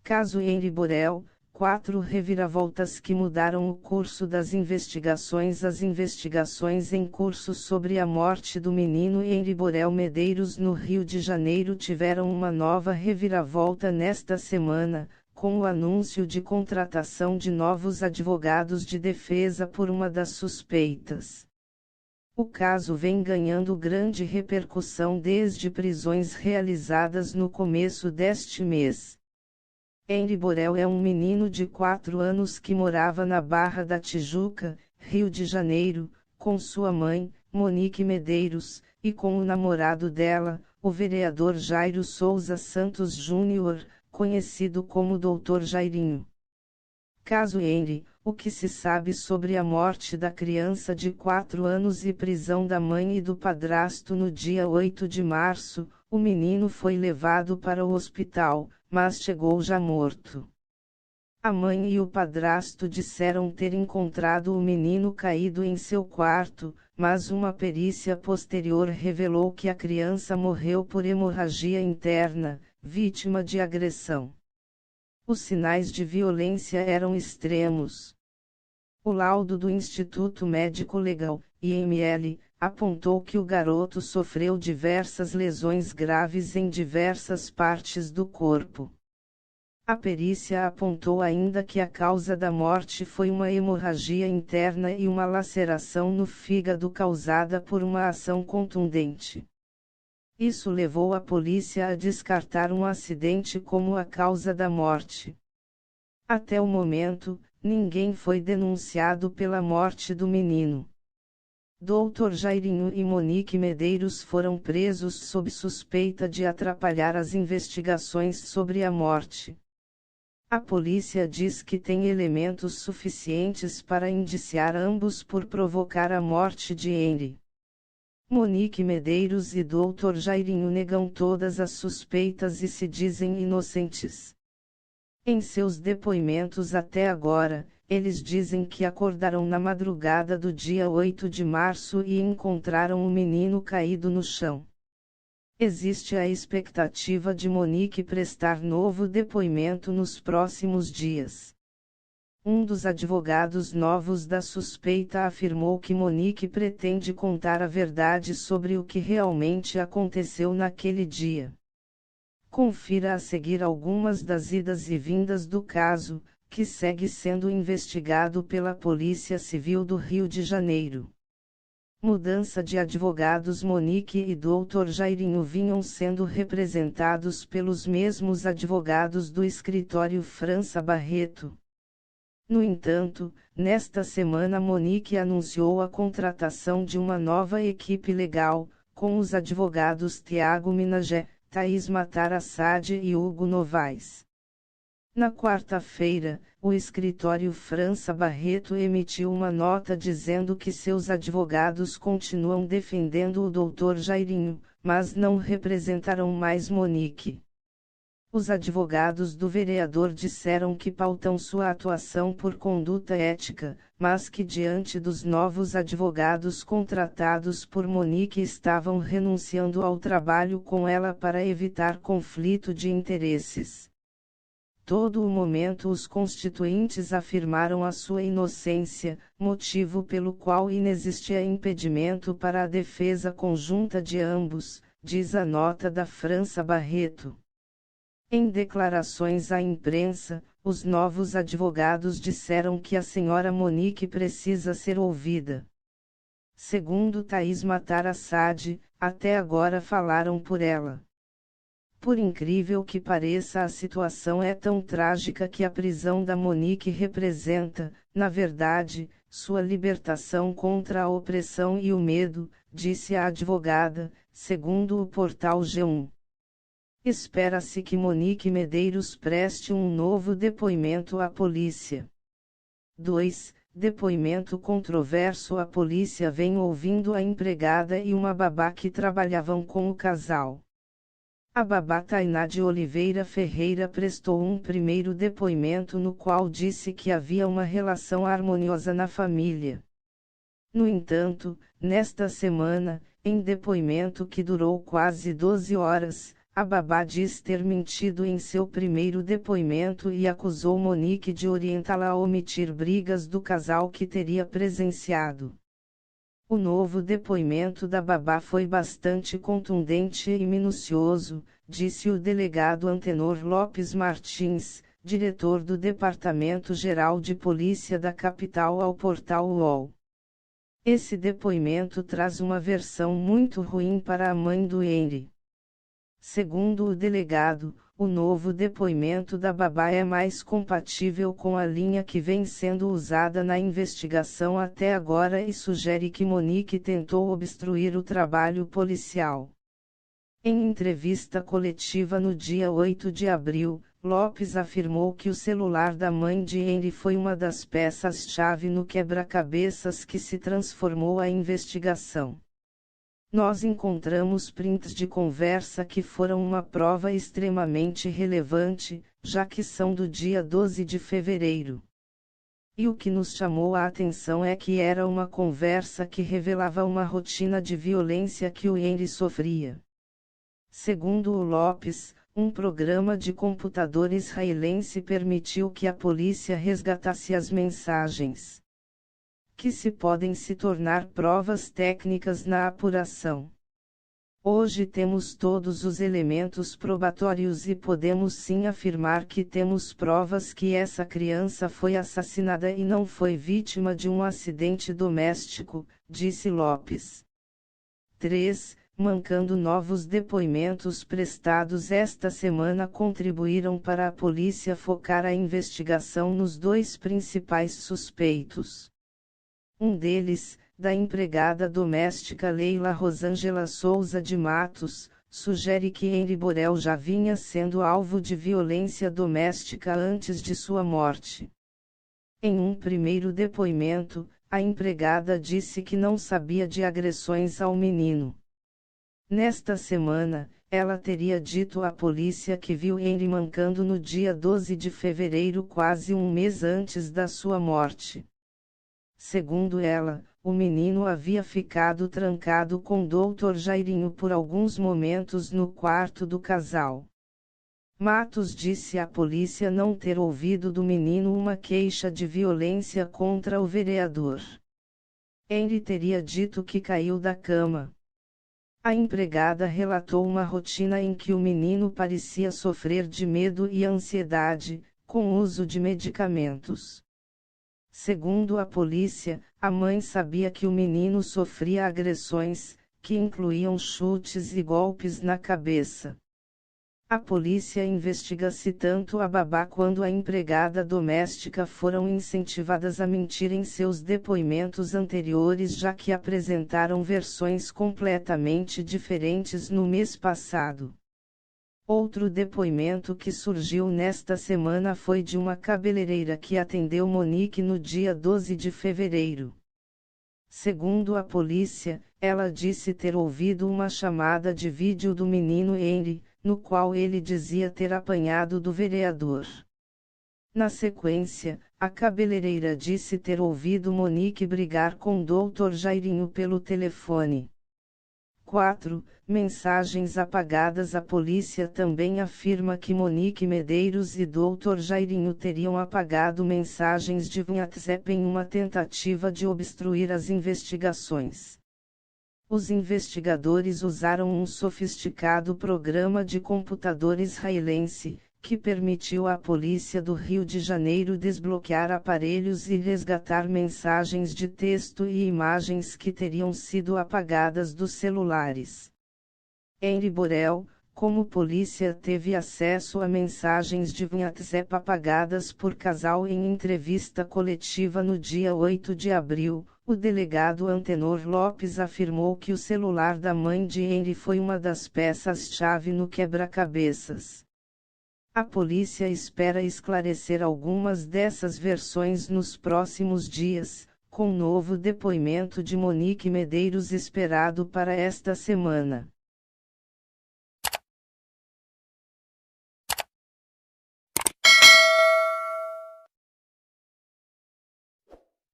Caso Henri Borel, 4 reviravoltas que mudaram o curso das investigações. As investigações em curso sobre a morte do menino Henri Borel Medeiros no Rio de Janeiro tiveram uma nova reviravolta nesta semana, com o anúncio de contratação de novos advogados de defesa por uma das suspeitas. O caso vem ganhando grande repercussão desde prisões realizadas no começo deste mês. Henri Borel é um menino de 4 anos que morava na Barra da Tijuca, Rio de Janeiro, com sua mãe, Monique Medeiros, e com o namorado dela, o vereador Jairo Souza Santos Júnior, conhecido como Dr. Jairinho. Caso Henri, o que se sabe sobre a morte da criança de 4 anos e prisão da mãe e do padrasto no dia 8 de março, o menino foi levado para o hospital, mas chegou já morto. A mãe e o padrasto disseram ter encontrado o menino caído em seu quarto, mas uma perícia posterior revelou que a criança morreu por hemorragia interna, vítima de agressão. Os sinais de violência eram extremos. O laudo do Instituto Médico Legal, IML, apontou que o garoto sofreu diversas lesões graves em diversas partes do corpo. A perícia apontou ainda que a causa da morte foi uma hemorragia interna e uma laceração no fígado causada por uma ação contundente. Isso levou a polícia a descartar um acidente como a causa da morte. Até o momento, ninguém foi denunciado pela morte do menino. Dr. Jairinho e Monique Medeiros foram presos sob suspeita de atrapalhar as investigações sobre a morte. A polícia diz que tem elementos suficientes para indiciar ambos por provocar a morte de Henri. Monique Medeiros e Dr. Jairinho negam todas as suspeitas e se dizem inocentes. Em seus depoimentos até agora, eles dizem que acordaram na madrugada do dia 8 de março e encontraram o menino caído no chão. Existe a expectativa de Monique prestar novo depoimento nos próximos dias. Um dos advogados novos da suspeita afirmou que Monique pretende contar a verdade sobre o que realmente aconteceu naquele dia. Confira a seguir algumas das idas e vindas do caso, que segue sendo investigado pela Polícia Civil do Rio de Janeiro. Mudança de advogados. Monique e Dr. Jairinho vinham sendo representados pelos mesmos advogados do escritório França Barreto. No entanto, nesta semana Monique anunciou a contratação de uma nova equipe legal, com os advogados Tiago Minagé, Thaís Matar Assad e Hugo Novaes. Na quarta-feira, o escritório França Barreto emitiu uma nota dizendo que seus advogados continuam defendendo o Dr. Jairinho, mas não representarão mais Monique. Os advogados do vereador disseram que pautam sua atuação por conduta ética, mas que diante dos novos advogados contratados por Monique estavam renunciando ao trabalho com ela para evitar conflito de interesses. Todo o momento os constituintes afirmaram a sua inocência, motivo pelo qual inexistia impedimento para a defesa conjunta de ambos, diz a nota da França Barreto. Em declarações à imprensa, os novos advogados disseram que a senhora Monique precisa ser ouvida. Segundo Thaís Matar Assad, até agora falaram por ela. Por incrível que pareça, a situação é tão trágica que a prisão da Monique representa, na verdade, sua libertação contra a opressão e o medo, disse a advogada, segundo o portal G1. Espera-se que Monique Medeiros preste um novo depoimento à polícia. 2. Depoimento controverso. A polícia vem ouvindo a empregada e uma babá que trabalhavam com o casal. A babá Tainá de Oliveira Ferreira prestou um primeiro depoimento no qual disse que havia uma relação harmoniosa na família. No entanto, nesta semana, em depoimento que durou quase 12 horas, A babá diz ter mentido em seu primeiro depoimento e acusou Monique de orientá-la a omitir brigas do casal que teria presenciado. O novo depoimento da babá foi bastante contundente e minucioso, disse o delegado Antenor Lopes Martins, diretor do Departamento-Geral de Polícia da capital ao portal UOL. Esse depoimento traz uma versão muito ruim para a mãe do Henry. Segundo o delegado, o novo depoimento da babá é mais compatível com a linha que vem sendo usada na investigação até agora e sugere que Monique tentou obstruir o trabalho policial. Em entrevista coletiva no dia 8 de abril, Lopes afirmou que o celular da mãe de Henry foi uma das peças-chave no quebra-cabeças que se transformou a investigação. Nós encontramos prints de conversa que foram uma prova extremamente relevante, já que são do dia 12 de fevereiro. E o que nos chamou a atenção é que era uma conversa que revelava uma rotina de violência que o Henry sofria. Segundo o Lopes, um programa de computador israelense permitiu que a polícia resgatasse as mensagens, que podem se tornar provas técnicas na apuração. Hoje temos todos os elementos probatórios e podemos sim afirmar que temos provas que essa criança foi assassinada e não foi vítima de um acidente doméstico, disse Lopes. 3. Mancando novos depoimentos prestados esta semana contribuíram para a polícia focar a investigação nos dois principais suspeitos. Um deles, da empregada doméstica Leila Rosângela Souza de Matos, sugere que Henry Borel já vinha sendo alvo de violência doméstica antes de sua morte. Em um primeiro depoimento, a empregada disse que não sabia de agressões ao menino. Nesta semana, ela teria dito à polícia que viu Henry mancando no dia 12 de fevereiro, quase um mês antes da sua morte. Segundo ela, o menino havia ficado trancado com Dr. Jairinho por alguns momentos no quarto do casal. Matos disse à polícia não ter ouvido do menino uma queixa de violência contra o vereador. Henry teria dito que caiu da cama. A empregada relatou uma rotina em que o menino parecia sofrer de medo e ansiedade, com uso de medicamentos. Segundo a polícia, a mãe sabia que o menino sofria agressões, que incluíam chutes e golpes na cabeça. A polícia investiga se tanto a babá quanto a empregada doméstica foram incentivadas a mentir em seus depoimentos anteriores, já que apresentaram versões completamente diferentes no mês passado. Outro depoimento que surgiu nesta semana foi de uma cabeleireira que atendeu Monique no dia 12 de fevereiro. Segundo a polícia, ela disse ter ouvido uma chamada de vídeo do menino Henry, no qual ele dizia ter apanhado do vereador. Na sequência, a cabeleireira disse ter ouvido Monique brigar com Dr. Jairinho pelo telefone. 4. Mensagens apagadas. A polícia também afirma que Monique Medeiros e Dr. Jairinho teriam apagado mensagens de WhatsApp em uma tentativa de obstruir as investigações. Os investigadores usaram um sofisticado programa de computador israelense, que permitiu à polícia do Rio de Janeiro desbloquear aparelhos e resgatar mensagens de texto e imagens que teriam sido apagadas dos celulares. Henry Borel, como polícia teve acesso a mensagens de WhatsApp apagadas por casal em entrevista coletiva no dia 8 de abril, o delegado Antenor Lopes afirmou que o celular da mãe de Henry foi uma das peças-chave no quebra-cabeças. A polícia espera esclarecer algumas dessas versões nos próximos dias, com novo depoimento de Monique Medeiros esperado para esta semana.